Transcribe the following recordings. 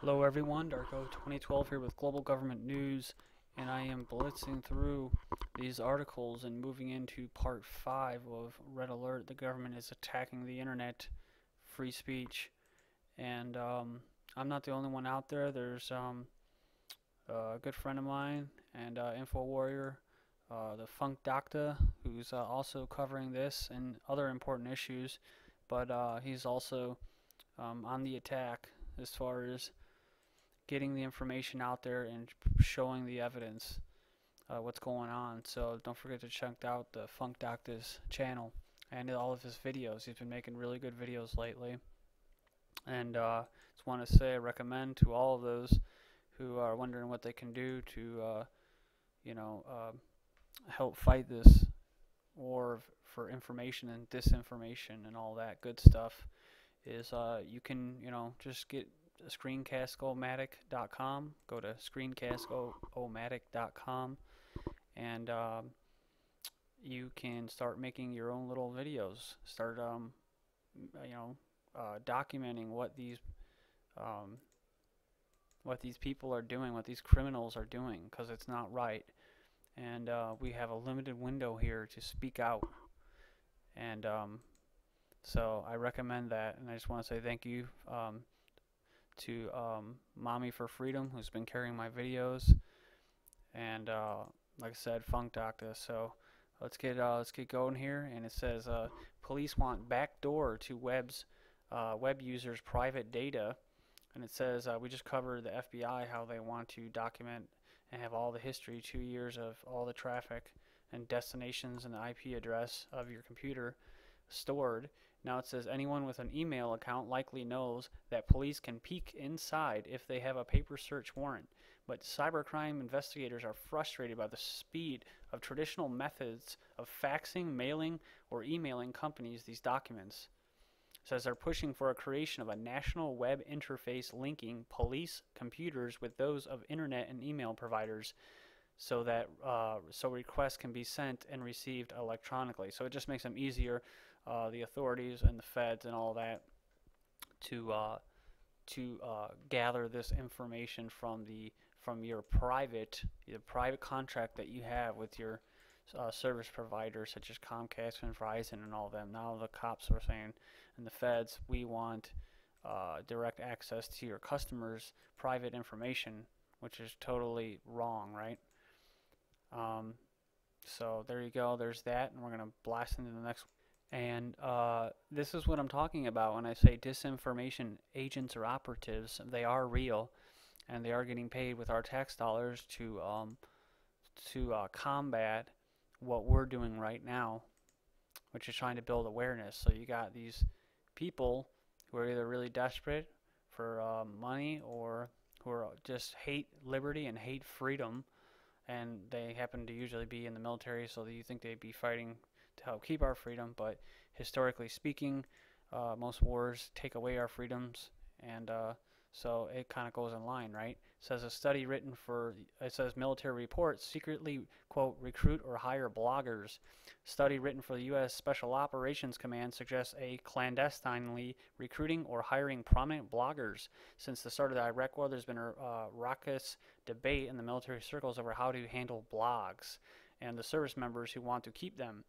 Hello everyone, Darko 2012 here with Global Government News, and I am blitzing through these articles and moving into part 5 of Red Alert. The government is attacking the internet, free speech, and I'm not the only one out there. There's a good friend of mine and Info Warrior, the Funk Doctor, who's also covering this and other important issues, but he's also on the attack as far as getting the information out there and showing the evidence, what's going on. So don't forget to check out the Funk Doctor's channel and all of his videos. He's been making really good videos lately. And just want to say I recommend to all of those who are wondering what they can do to, you know, uh, help fight this war for information and disinformation and all that good stuff is you can, just get screencast-o-matic.com. Go to screencast-o-matic.com and you can start making your own little videos. Start, documenting um, what these people are doing, what these criminals are doing, because it's not right. And we have a limited window here to speak out. And so I recommend that. And I just want to say thank you to Mommy for Freedom, who's been carrying my videos, and like I said, Funk Doctor. So let's get going here. And it says police want backdoor to web users' private data, and it says we just covered the FBI, how they want to document and have all the history, 2 years of all the traffic and destinations and the IP address of your computer stored. Now it says anyone with an email account likely knows that police can peek inside if they have a paper search warrant. But cybercrime investigators are frustrated by the speed of traditional methods of faxing, mailing, or emailing companies these documents. It says they're pushing for a creation of a national web interface linking police computers with those of internet and email providers, so that requests can be sent and received electronically. So it just makes them easier, the authorities and the feds and all that, to gather this information from your private contract that you have with your service providers such as Comcast and Verizon and all of them. Now the cops are saying, and the feds, we want direct access to your customers' private information, which is totally wrong, right? Um, so there you go. There's that, and we're gonna blast into the next. And this is what I'm talking about when I say disinformation agents or operatives. They are real, and they are getting paid with our tax dollars to combat what we're doing right now, which is trying to build awareness. So you got these people who are either really desperate for money, or who are just hate liberty and hate freedom, and they happen to usually be in the military, so that you think they'd be fighting to help keep our freedom. But historically speaking, most wars take away our freedoms, and so it kind of goes in line, right? It says a study written for, it says military reports secretly, quote, recruit or hire bloggers. Study written for the U.S. Special Operations Command suggests a clandestinely recruiting or hiring prominent bloggers. Since the start of the Iraq War, there's been a raucous debate in the military circles over how to handle blogs and the service members who want to keep them.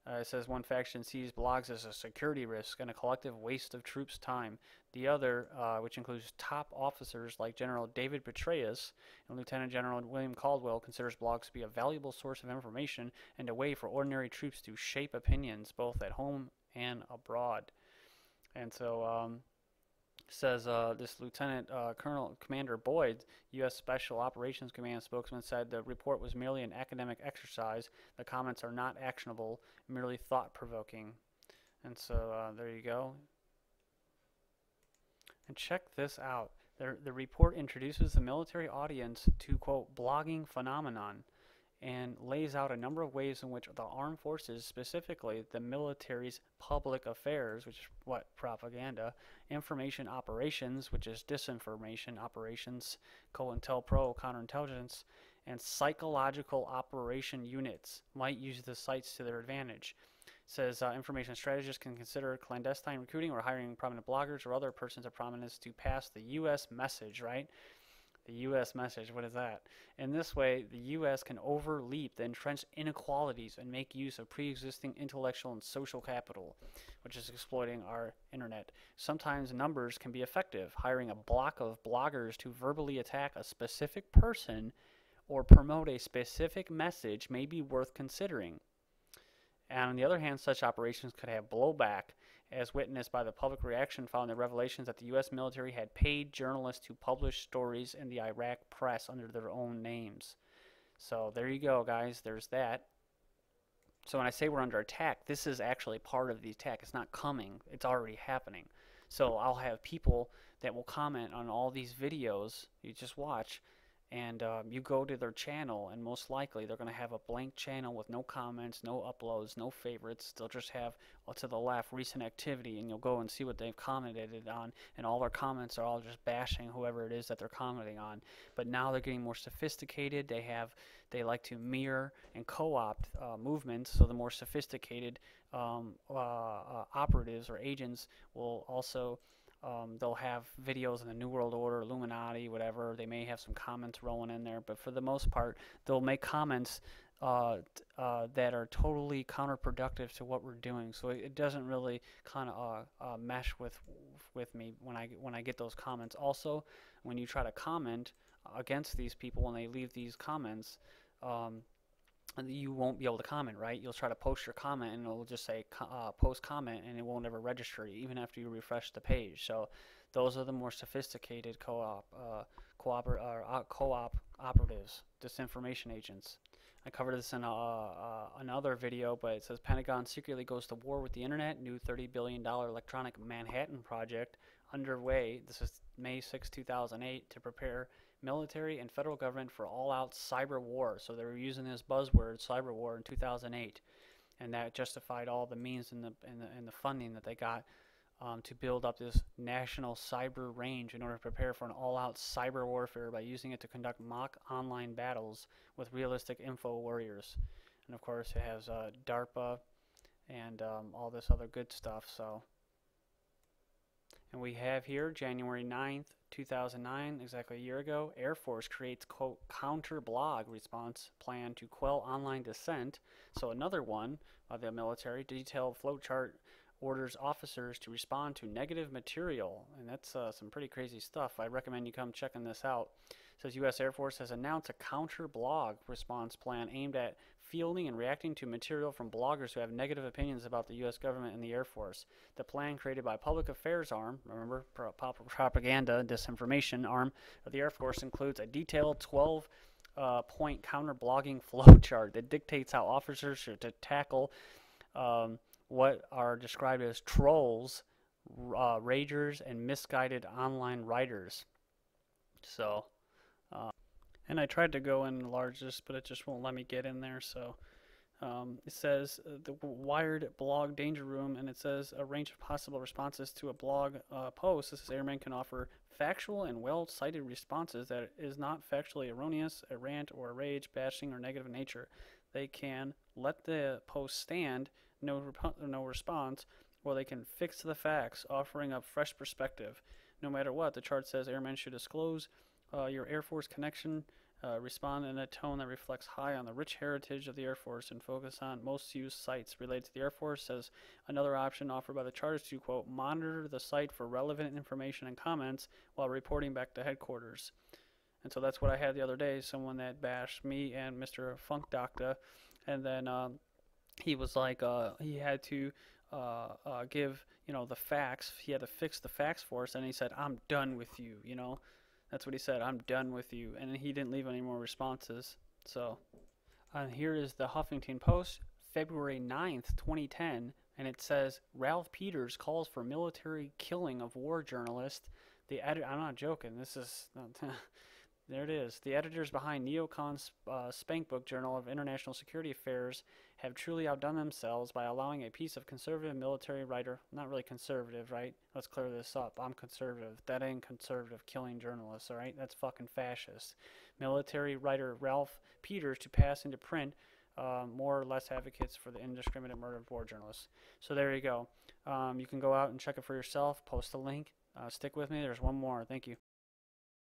It says one faction sees blogs as a security risk and a collective waste of troops' time. The other, which includes top officers like General David Petraeus and Lieutenant General William Caldwell, considers blogs to be a valuable source of information and a way for ordinary troops to shape opinions both at home and abroad. And so says this Lieutenant Colonel Commander Boyd, U.S. Special Operations Command spokesman, said the report was merely an academic exercise. The comments are not actionable, merely thought-provoking. And so there you go. And check this out. The report introduces the military audience to, quote, blogging phenomenon, and lays out a number of ways in which the armed forces, specifically the military's public affairs, which is what, propaganda, information operations, which is disinformation operations, COINTELPRO, counterintelligence, and psychological operation units might use the sites to their advantage. says information strategists can consider clandestine recruiting or hiring prominent bloggers or other persons of prominence to pass the U.S. message, right? The U.S. message, what is that? In this way, the U.S. can overleap the entrenched inequalities and make use of pre-existing intellectual and social capital, which is exploiting our internet. Sometimes numbers can be effective. Hiring a block of bloggers to verbally attack a specific person or promote a specific message may be worth considering. And on the other hand, such operations could have blowback, as witnessed by the public reaction following the revelations that the U.S. military had paid journalists to publish stories in the Iraq press under their own names. So there you go, guys. There's that. So when I say we're under attack, this is actually part of the attack. It's not coming. It's already happening. So I'll have people that will comment on all these videos you just watch, and you go to their channel, and most likely they're going to have a blank channel with no comments, no uploads, no favorites. They'll just have, to the left, recent activity, and you'll go and see what they've commented on, and all their comments are all just bashing whoever it is that they're commenting on. But now they're getting more sophisticated. They like to mirror and co-opt movements, so the more sophisticated operatives or agents will also they'll have videos in the New World Order, Illuminati, whatever. They may have some comments rolling in there, but for the most part, they'll make comments that are totally counterproductive to what we're doing. So it doesn't really kind of mesh with me when I get those comments. Also, when you try to comment against these people when they leave these comments, you won't be able to comment, right? You'll try to post your comment and it'll just say post comment, and it won't ever register you even after you refresh the page. So those are the more sophisticated co-op operatives, disinformation agents. I covered this in another video, but it says Pentagon secretly goes to war with the internet. New $30 billion electronic Manhattan project underway. This is May 6, 2008, to prepare military and federal government for all-out cyber war. So they were using this buzzword, cyber war, in 2008, and that justified all the means and the funding that they got to build up this national cyber range in order to prepare for an all-out cyber warfare by using it to conduct mock online battles with realistic info warriors. And of course, it has DARPA and all this other good stuff. So. And we have here January 9th, 2009, exactly a year ago, Air Force creates, quote, counter blog response plan to quell online dissent. So another one of the military, detailed flowchart orders officers to respond to negative material. And that's some pretty crazy stuff. I recommend you come checking this out. It says U.S. Air Force has announced a counter blog response plan aimed at fielding and reacting to material from bloggers who have negative opinions about the U.S. government and the Air Force. The plan, created by Public Affairs Arm, remember, propaganda, disinformation arm of the Air Force, includes a detailed 12-point counter-blogging flowchart that dictates how officers should tackle what are described as trolls, ragers, and misguided online writers. So, and I tried to go and enlarge this, but it just won't let me get in there. So it says the Wired blog danger room, and it says a range of possible responses to a blog post. This is airmen can offer factual and well-cited responses that is not factually erroneous, a rant or a rage, bashing, or negative in nature. They can let the post stand, no response, or they can fix the facts, offering a fresh perspective. No matter what, the chart says airmen should disclose your Air Force connection, respond in a tone that reflects high on the rich heritage of the Air Force, and focus on most used sites related to the Air Force. Says another option offered by the chart is to, quote, monitor the site for relevant information and comments while reporting back to headquarters. And so that's what I had the other day, someone that bashed me and Mr. Funk Doctor, and then he was like, he had to give, the facts. He had to fix the facts for us, and he said, I'm done with you, That's what he said, I'm done with you. And he didn't leave any more responses. So here is the Huffington Post, February 9th, 2010, and it says, Ralph Peters calls for military killing of war journalist. I'm not joking, this is... There it is. The editors behind Neocon's Spank Book Journal of International Security Affairs have truly outdone themselves by allowing a piece of conservative military writer, not really conservative, right? Let's clear this up. I'm conservative. That ain't conservative, killing journalists, all right? That's fucking fascist. Military writer Ralph Peters to pass into print more or less advocates for the indiscriminate murder of war journalists. So there you go. You can go out and check it for yourself. Post the link. Stick with me. There's one more. Thank you.